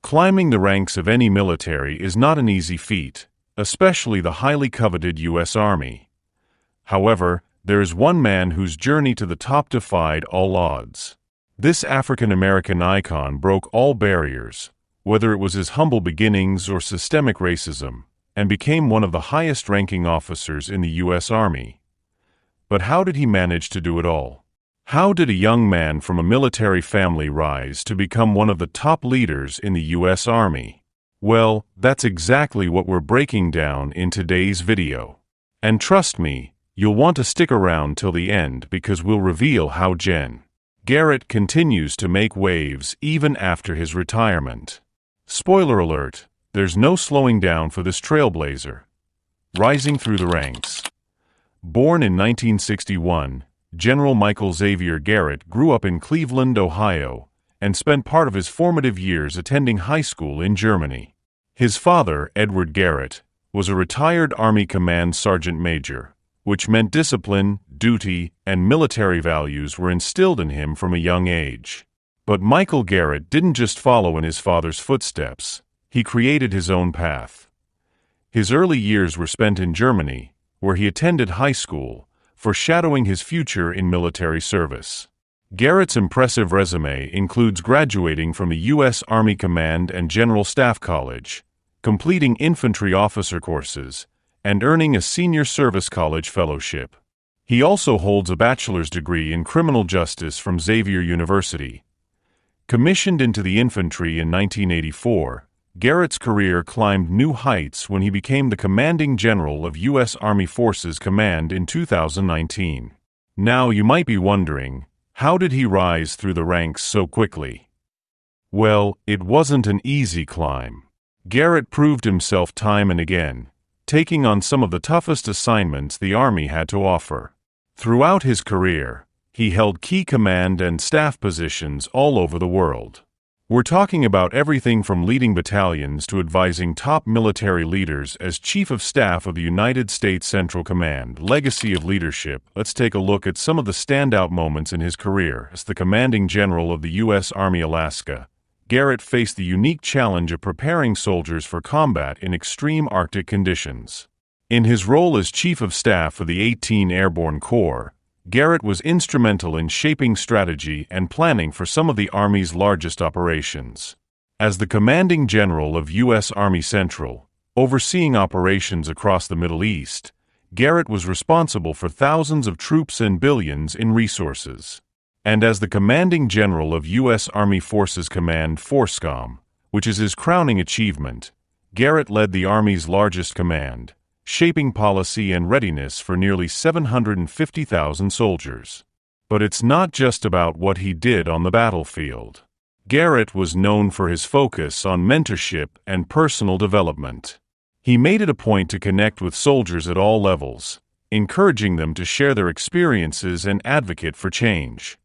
Climbing the ranks of any military is not an easy feat, especially the highly coveted U.S. Army. However, there is one man whose journey to the top defied all odds. This African-American icon broke all barriers, whether it was his humble beginnings or systemic racism, and became one of the highest-ranking officers in the U.S. Army. But how did he manage to do it all? How did a young man from a military family rise to become one of the top leaders in the U.S. Army? Well, that's exactly what we're breaking down in today's video. And trust me, you'll want to stick around till the end because we'll reveal how Gen. Garrett continues to make waves even after his retirement. Spoiler alert, there's no slowing down for this trailblazer. Rising through the ranks. Born in 1961, General Michael Xavier Garrett grew up in Cleveland, Ohio, and spent part of his formative years attending high school in Germany. His father, Edward Garrett, was a retired Army Command Sergeant Major, which meant discipline, duty, and military values were instilled in him from a young age. But Michael Garrett didn't just follow in his father's footsteps, he created his own path. His early years were spent in Germany, where he attended high school, foreshadowing his future in military service. Garrett's impressive resume includes graduating from the U.S. Army Command and General Staff College, completing infantry officer courses, and earning a Senior Service College fellowship. He also holds a bachelor's degree in criminal justice from Xavier University. Commissioned into the infantry in 1984, Garrett's career climbed new heights when he became the commanding general of U.S. Army Forces Command in 2019. Now you might be wondering, how did he rise through the ranks so quickly? Well, it wasn't an easy climb. Garrett proved himself time and again, taking on some of the toughest assignments the Army had to offer. Throughout his career, he held key command and staff positions all over the world. We're talking about everything from leading battalions to advising top military leaders as Chief of Staff of the United States Central Command. Legacy of leadership. Let's take a look at some of the standout moments in his career. As the commanding general of the U.S. Army Alaska, Garrett faced the unique challenge of preparing soldiers for combat in extreme Arctic conditions. In his role as Chief of Staff for the 18 Airborne Corps, Garrett was instrumental in shaping strategy and planning for some of the Army's largest operations. As the commanding general of U.S. Army Central, overseeing operations across the Middle East, Garrett was responsible for thousands of troops and billions in resources. And as the commanding general of U.S. Army Forces Command FORSCOM, which is his crowning achievement, Garrett led the Army's largest command, shaping policy and readiness for nearly 750,000 soldiers. But it's not just about what he did on the battlefield. Garrett was known for his focus on mentorship and personal development. He made it a point to connect with soldiers at all levels, encouraging them to share their experiences and advocate for change.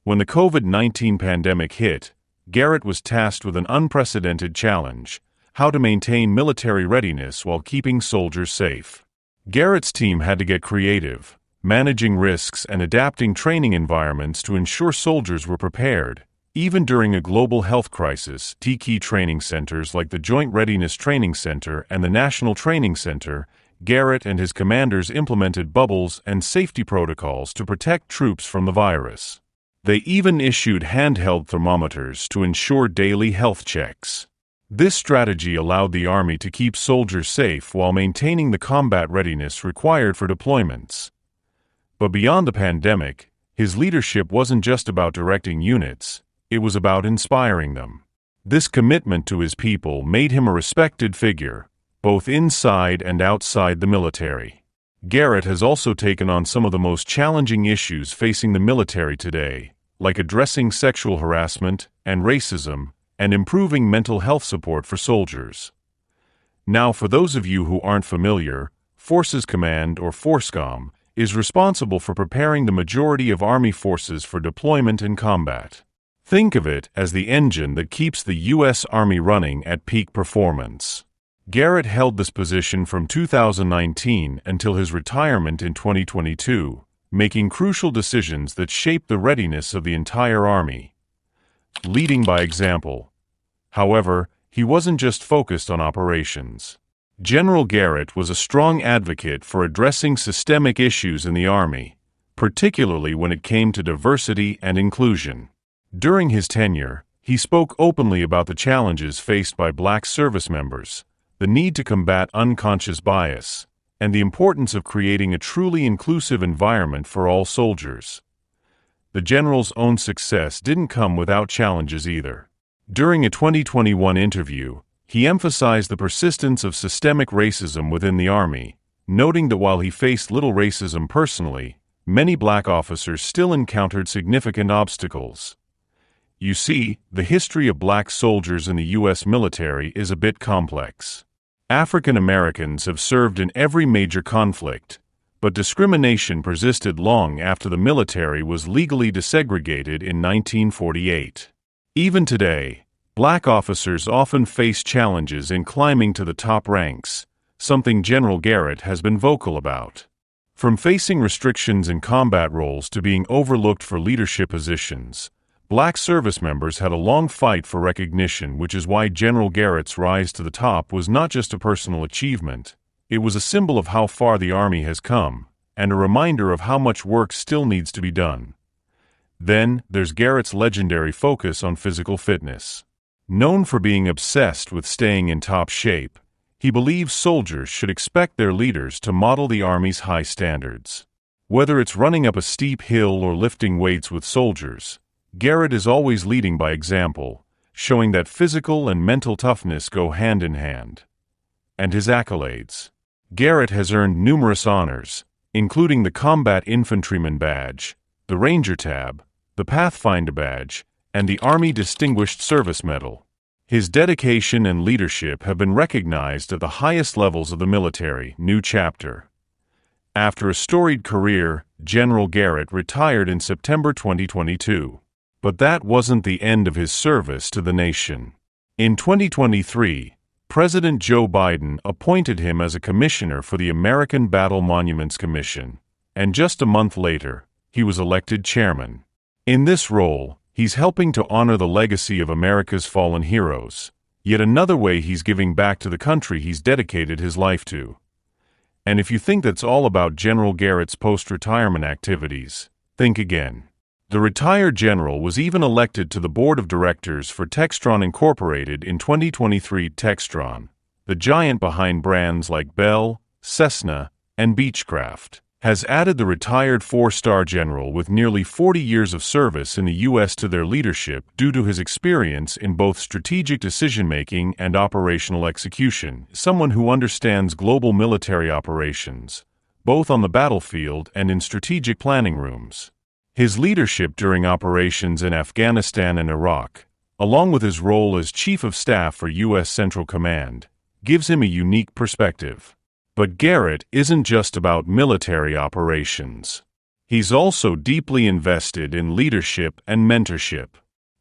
When the COVID-19 pandemic hit, Garrett was tasked with an unprecedented challenge: how to maintain military readiness while keeping soldiers safe. Garrett's team had to get creative, managing risks and adapting training environments to ensure soldiers were prepared, even during a global health crisis. Key training centers like the Joint Readiness Training Center and the National Training Center, Garrett and his commanders implemented bubbles and safety protocols to protect troops from the virus. They even issued handheld thermometers to ensure daily health checks. This strategy allowed the Army to keep soldiers safe while maintaining the combat readiness required for deployments. But beyond the pandemic, his leadership wasn't just about directing units, it was about inspiring them. This commitment to his people made him a respected figure, both inside and outside the military. Garrett has also taken on some of the most challenging issues facing the military today, like addressing sexual harassment and racism, and improving mental health support for soldiers. Now, for those of you who aren't familiar, Forces Command, or FORSCOM, is responsible for preparing the majority of Army forces for deployment and combat. Think of it as the engine that keeps the U.S. Army running at peak performance. Garrett held this position from 2019 until his retirement in 2022, making crucial decisions that shaped the readiness of the entire Army. Leading by example. However, he wasn't just focused on operations. General Garrett was a strong advocate for addressing systemic issues in the Army, particularly when it came to diversity and inclusion. During his tenure, he spoke openly about the challenges faced by black service members, the need to combat unconscious bias, and the importance of creating a truly inclusive environment for all soldiers. The general's own success didn't come without challenges either. During a 2021 interview, he emphasized the persistence of systemic racism within the Army, noting that while he faced little racism personally, many black officers still encountered significant obstacles. You see, the history of black soldiers in the U.S. military is a bit complex. African Americans have served in every major conflict, but discrimination persisted long after the military was legally desegregated in 1948. Even today, black officers often face challenges in climbing to the top ranks, something General Garrett has been vocal about. From facing restrictions in combat roles to being overlooked for leadership positions, black service members had a long fight for recognition, which is why General Garrett's rise to the top was not just a personal achievement, it was a symbol of how far the Army has come, and a reminder of how much work still needs to be done. Then, there's Garrett's legendary focus on physical fitness. Known for being obsessed with staying in top shape, he believes soldiers should expect their leaders to model the Army's high standards. Whether it's running up a steep hill or lifting weights with soldiers, Garrett is always leading by example, showing that physical and mental toughness go hand in hand. And his accolades. Garrett has earned numerous honors, including the Combat Infantryman Badge, the Ranger Tab, the Pathfinder Badge, and the Army Distinguished Service Medal. His dedication and leadership have been recognized at the highest levels of the military. New chapter. After a storied career, General Garrett retired in September 2022. But that wasn't the end of his service to the nation. In 2023, President Joe Biden appointed him as a commissioner for the American Battle Monuments Commission, and just a month later, he was elected chairman. In this role, he's helping to honor the legacy of America's fallen heroes, yet another way he's giving back to the country he's dedicated his life to. And if you think that's all about General Garrett's post-retirement activities, think again. The retired general was even elected to the board of directors for Textron Incorporated in 2023. Textron, the giant behind brands like Bell, Cessna, and Beechcraft, has added the retired four-star general with nearly 40 years of service in the U.S. to their leadership due to his experience in both strategic decision-making and operational execution, someone who understands global military operations, both on the battlefield and in strategic planning rooms. His leadership during operations in Afghanistan and Iraq, along with his role as Chief of Staff for U.S. Central Command, gives him a unique perspective. But Garrett isn't just about military operations. He's also deeply invested in leadership and mentorship.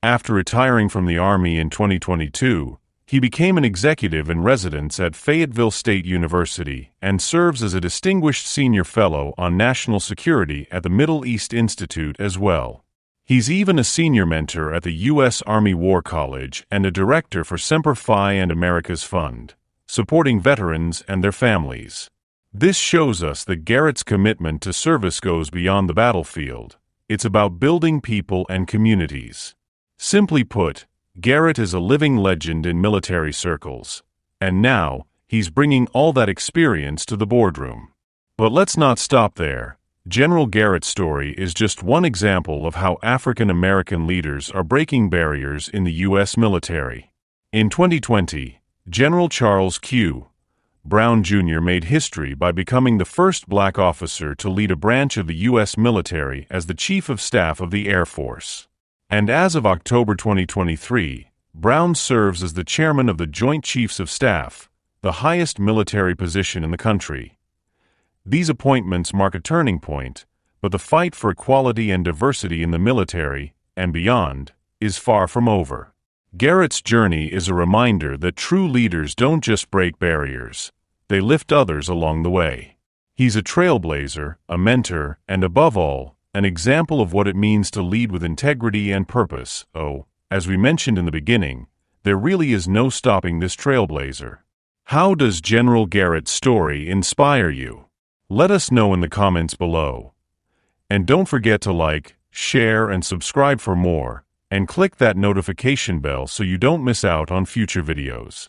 After retiring from the Army in 2022, he became an executive in residence at Fayetteville State University and serves as a distinguished senior fellow on national security at the Middle East Institute as well. He's even a senior mentor at the U.S. Army War College and a director for Semper Fi and America's Fund, supporting veterans and their families. This shows us that Garrett's commitment to service goes beyond the battlefield. It's about building people and communities. Simply put, Garrett is a living legend in military circles, and now he's bringing all that experience to the boardroom. But let's not stop there. General Garrett's story is just one example of how African American leaders are breaking barriers in the U.S. military. In 2020, General Charles Q. Brown Jr. made history by becoming the first black officer to lead a branch of the U.S. military as the Chief of Staff of the Air Force. And as of October 2023, Brown serves as the chairman of the Joint Chiefs of Staff, the highest military position in the country. These appointments mark a turning point, but the fight for equality and diversity in the military, and beyond, is far from over. Garrett's journey is a reminder that true leaders don't just break barriers, they lift others along the way. He's a trailblazer, a mentor, and above all, an example of what it means to lead with integrity and purpose. Oh, as we mentioned in the beginning, there really is no stopping this trailblazer. How does General Garrett's story inspire you? Let us know in the comments below. And don't forget to like, share, and subscribe for more, and click that notification bell so you don't miss out on future videos.